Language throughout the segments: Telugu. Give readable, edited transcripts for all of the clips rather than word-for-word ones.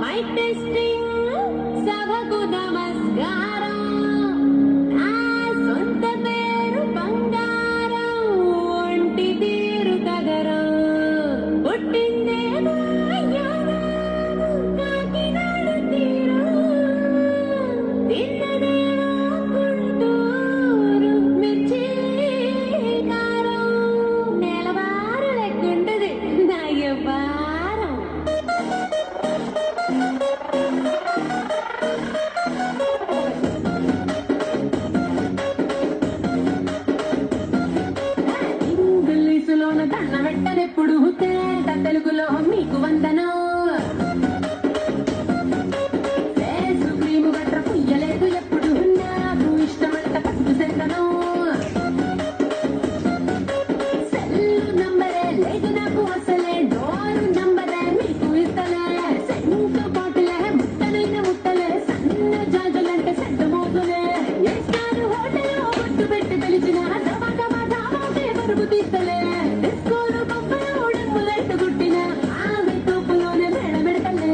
మైక్ టెస్టింగ్ సభకు నమస్కారం నా సొంత పేరు బంగారం ఒంటి తీరు కగరం పుట్టిందేమో కాకినాడ తీరు తిన్నదేమో గుంటూరు మిర్చి కారం నెలవారు లెక్కుంటది నా వ్యవహారం ఇంగ్లీషులోన దండ పెట్టనెప్పుడు తేట తెలుగులో మీకు వందనం ఫేసు క్రీము గట్ర పుయ్యలేదు ఎప్పుడు నాకు ఇష్టమంట పసుపు సెందనం సెల్లు నంబరే లేదు నాకు అసలే డోరు నంబరే మీకు ఇస్తలే సెంటు బాటిలే ముట్టనైన ముట్టలే సన్న జాజులంటే సెడ్డ మోగులే ఏ స్టార్ హోటల్ బొట్టు పెట్టి పిలిచిన ధమాకే పరుగు తీస్తలే డిస్కోలు బొమ్మలు ఉడమ్ములెట్టు గుట్టిన ఆమె తోపులోనే మేడమెడతలే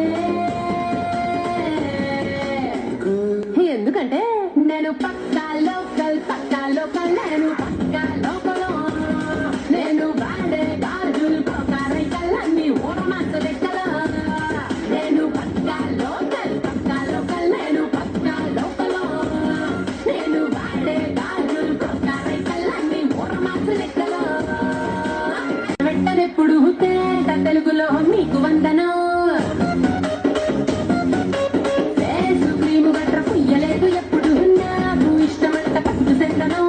ఎందుకంటే నేను పక్కా లోకల్ నేను పక్కా లోకల్ నేను వాడే గాజులు కోకారైకల్లన్నీ ఓరమాస లెక్కల నేను పక్కా లోకల్ నేను పక్కా లోకల్ నేను వాడే గాజులు కోకారైకల్లన్నీ ఓరమాస లెక్కల వెంటనెప్పుడు తేట తెలుగులో మీకు వందనం ఫేసు క్రీము గట్ర పుయ్యలేదు ఎప్పుడు నాకు ఇష్టమంట పసుపు సెందనం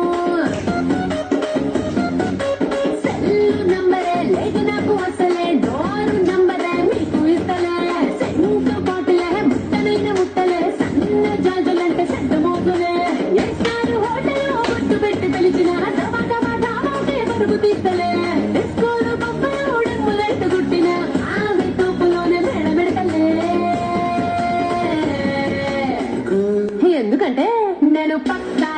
సెల్లు నంబరే లేదు నాకు అసలే డోరు నంబరే మీకు ఇస్తలే సెంటు బాటిలే ముట్టనైన ముట్టలే సన్న జాజులంటే సెడ్డ మోగులే ఏ స్టార్ హోటల్ బొట్టు పెట్టి పిలిచిన ధమాకే పరుగు తీస్తలే డిస్కోలు బొమ్మలు ఉడమ్ములెట్టు గుట్టిన ఆమె తోపులోనే మేడమెడతలే ఎందుకంటే నేను పక్కా